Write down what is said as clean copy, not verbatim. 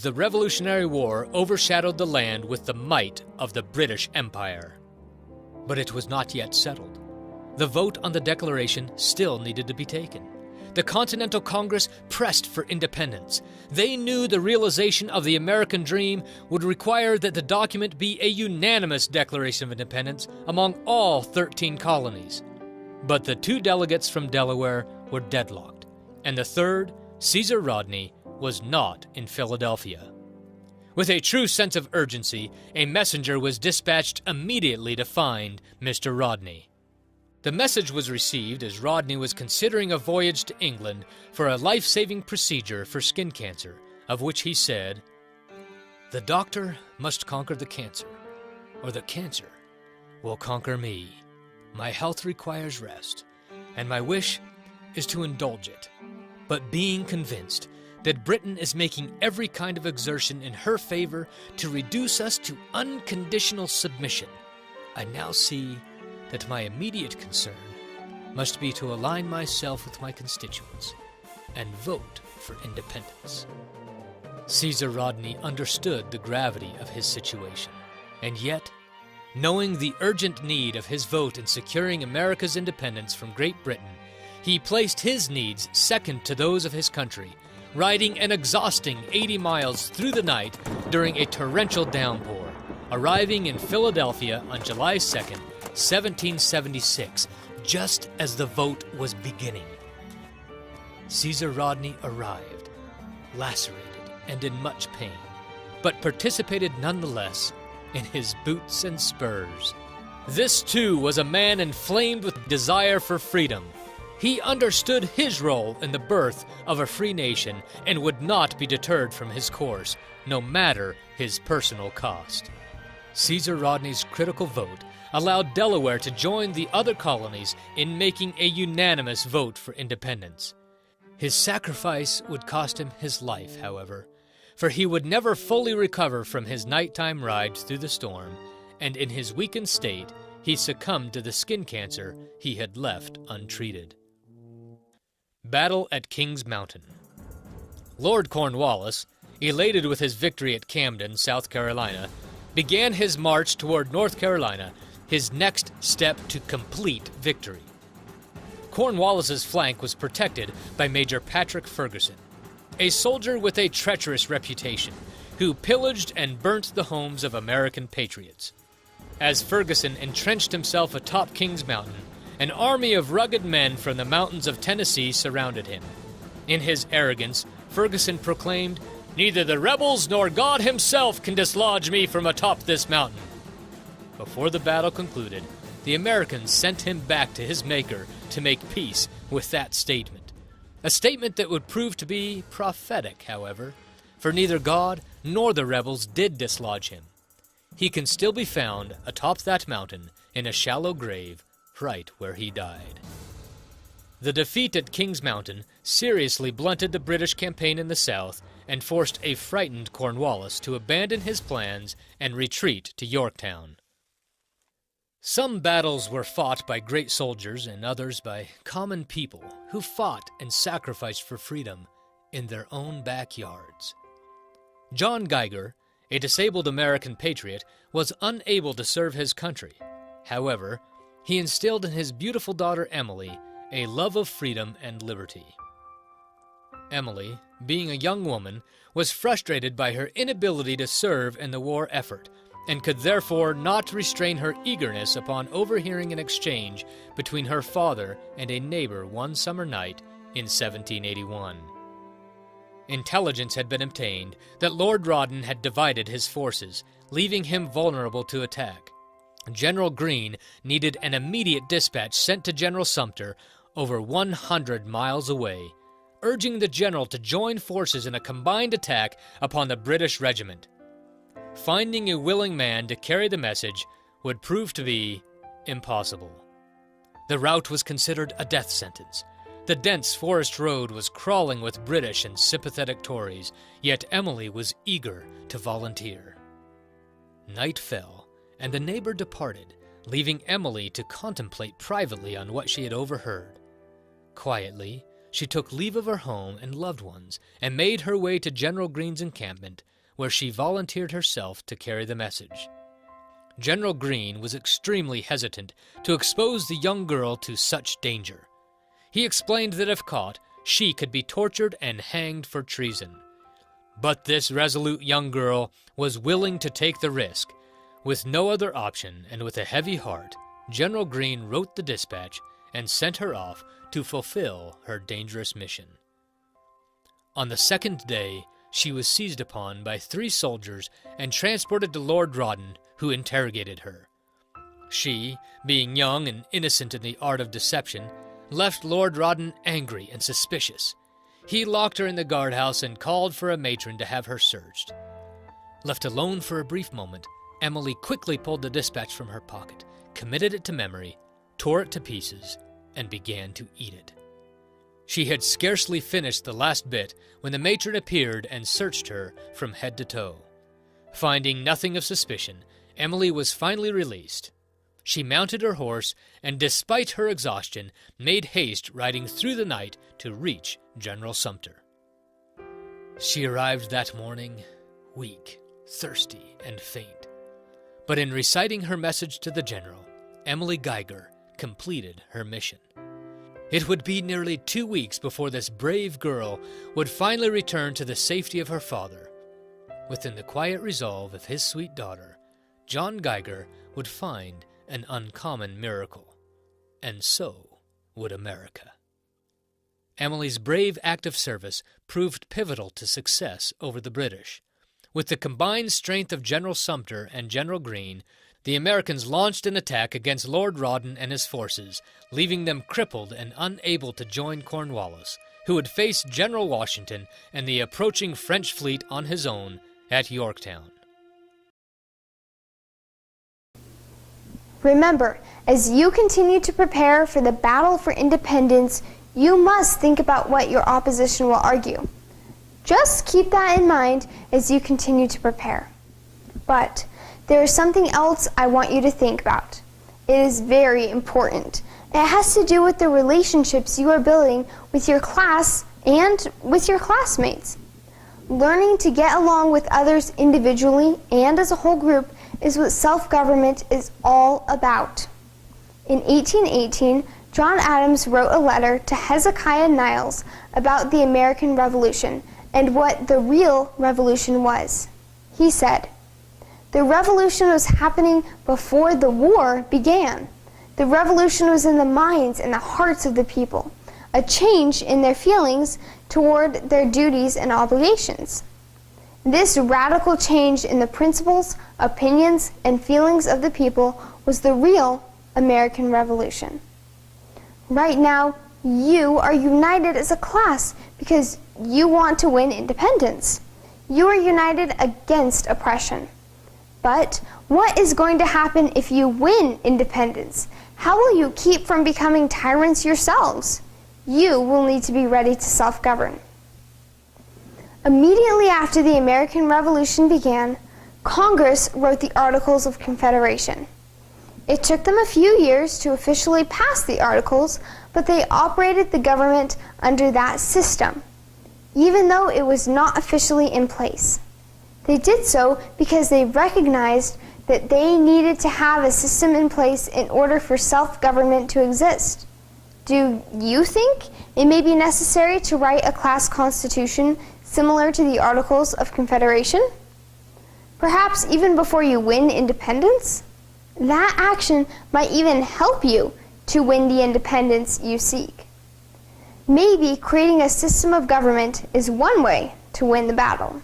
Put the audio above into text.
the Revolutionary War overshadowed the land with the might of the British Empire. But it was not yet settled. The vote on the Declaration still needed to be taken. The Continental Congress pressed for independence. They knew the realization of the American dream would require that the document be a unanimous Declaration of Independence among all 13 colonies. But the 2 delegates from Delaware were deadlocked, and the third, Caesar Rodney, was not in Philadelphia. With a true sense of urgency, a messenger was dispatched immediately to find Mr. Rodney. The message was received as Rodney was considering a voyage to England for a life-saving procedure for skin cancer, of which he said, "The doctor must conquer the cancer, or the cancer will conquer me. My health requires rest, and my wish is to indulge it. But being convinced that Britain is making every kind of exertion in her favor to reduce us to unconditional submission, I now see that my immediate concern must be to align myself with my constituents and vote for independence." Caesar Rodney understood the gravity of his situation, and yet, knowing the urgent need of his vote in securing America's independence from Great Britain, he placed his needs second to those of his country, riding an exhausting 80 miles through the night during a torrential downpour, arriving in Philadelphia on July 2nd, 1776, just as the vote was beginning. Caesar Rodney arrived, lacerated and in much pain, but participated nonetheless in his boots and spurs. This, too, was a man inflamed with desire for freedom. He understood his role in the birth of a free nation and would not be deterred from his course, no matter his personal cost. Caesar Rodney's critical vote allowed Delaware to join the other colonies in making a unanimous vote for independence. His sacrifice would cost him his life, however, for he would never fully recover from his nighttime rides through the storm, and in his weakened state, he succumbed to the skin cancer he had left untreated. Battle at Kings Mountain. Lord Cornwallis, elated with his victory at Camden, South Carolina, began his march toward North Carolina, his next step to complete victory. Cornwallis's flank was protected by Major Patrick Ferguson, a soldier with a treacherous reputation, who pillaged and burnt the homes of American patriots. As Ferguson entrenched himself atop Kings Mountain, an army of rugged men from the mountains of Tennessee surrounded him. In his arrogance, Ferguson proclaimed, "Neither the rebels nor God himself can dislodge me from atop this mountain." Before the battle concluded, the Americans sent him back to his maker to make peace with that statement. A statement that would prove to be prophetic, however, for neither God nor the rebels did dislodge him. He can still be found atop that mountain in a shallow grave right where he died. The defeat at Kings Mountain seriously blunted the British campaign in the South and forced a frightened Cornwallis to abandon his plans and retreat to Yorktown. Some battles were fought by great soldiers and others by common people who fought and sacrificed for freedom in their own backyards. John Geiger, a disabled American patriot, was unable to serve his country. However, he instilled in his beautiful daughter Emily a love of freedom and liberty. Emily, being a young woman, was frustrated by her inability to serve in the war effort, and could therefore not restrain her eagerness upon overhearing an exchange between her father and a neighbor one summer night in 1781. Intelligence had been obtained that Lord Rawdon had divided his forces, leaving him vulnerable to attack. General Greene needed an immediate dispatch sent to General Sumter over 100 miles away, urging the general to join forces in a combined attack upon the British regiment. Finding a willing man to carry the message would prove to be impossible. The route was considered a death sentence. The dense forest road was crawling with British and sympathetic Tories, yet Emily was eager to volunteer. Night fell, and the neighbor departed, leaving Emily to contemplate privately on what she had overheard. Quietly, she took leave of her home and loved ones and made her way to General Greene's encampment, where she volunteered herself to carry the message. General Greene was extremely hesitant to expose the young girl to such danger. He explained that if caught, she could be tortured and hanged for treason. But this resolute young girl was willing to take the risk. With no other option and with a heavy heart, General Greene wrote the dispatch and sent her off to fulfill her dangerous mission. On the second day, she was seized upon by 3 soldiers and transported to Lord Rawdon, who interrogated her. She, being young and innocent in the art of deception, left Lord Rawdon angry and suspicious. He locked her in the guardhouse and called for a matron to have her searched. Left alone for a brief moment, Emily quickly pulled the dispatch from her pocket, committed it to memory, tore it to pieces, and began to eat it. She had scarcely finished the last bit when the matron appeared and searched her from head to toe. Finding nothing of suspicion, Emily was finally released. She mounted her horse and, despite her exhaustion, made haste riding through the night to reach General Sumter. She arrived that morning, weak, thirsty, and faint. But in reciting her message to the general, Emily Geiger completed her mission. It would be nearly 2 weeks before this brave girl would finally return to the safety of her father. Within the quiet resolve of his sweet daughter, John Geiger would find an uncommon miracle, and so would America. Emily's brave act of service proved pivotal to success over the British. With the combined strength of General Sumter and General Greene, the Americans launched an attack against Lord Rawdon and his forces, leaving them crippled and unable to join Cornwallis, who would face General Washington and the approaching French fleet on his own at Yorktown. Remember, as you continue to prepare for the battle for independence, you must think about what your opposition will argue. Just keep that in mind as you continue to prepare. But there is something else I want you to think about. It is very important. It has to do with the relationships you are building with your class and with your classmates. Learning to get along with others individually and as a whole group is what self-government is all about. In 1818, John Adams wrote a letter to Hezekiah Niles about the American Revolution and what the real revolution was. He said, "The revolution was happening before the war began. The revolution was in the minds and the hearts of the people, a change in their feelings toward their duties and obligations. This radical change in the principles, opinions, and feelings of the people was the real American Revolution." Right now, you are united as a class because you want to win independence. You are united against oppression. But what is going to happen if you win independence? How will you keep from becoming tyrants yourselves? You will need to be ready to self-govern. Immediately after the American Revolution began, Congress wrote the Articles of Confederation. It took them a few years to officially pass the Articles, but they operated the government under that system, even though it was not officially in place. They did so because they recognized that they needed to have a system in place in order for self-government to exist. Do you think it may be necessary to write a class constitution similar to the Articles of Confederation? Perhaps even before you win independence? That action might even help you to win the independence you seek. Maybe creating a system of government is one way to win the battle.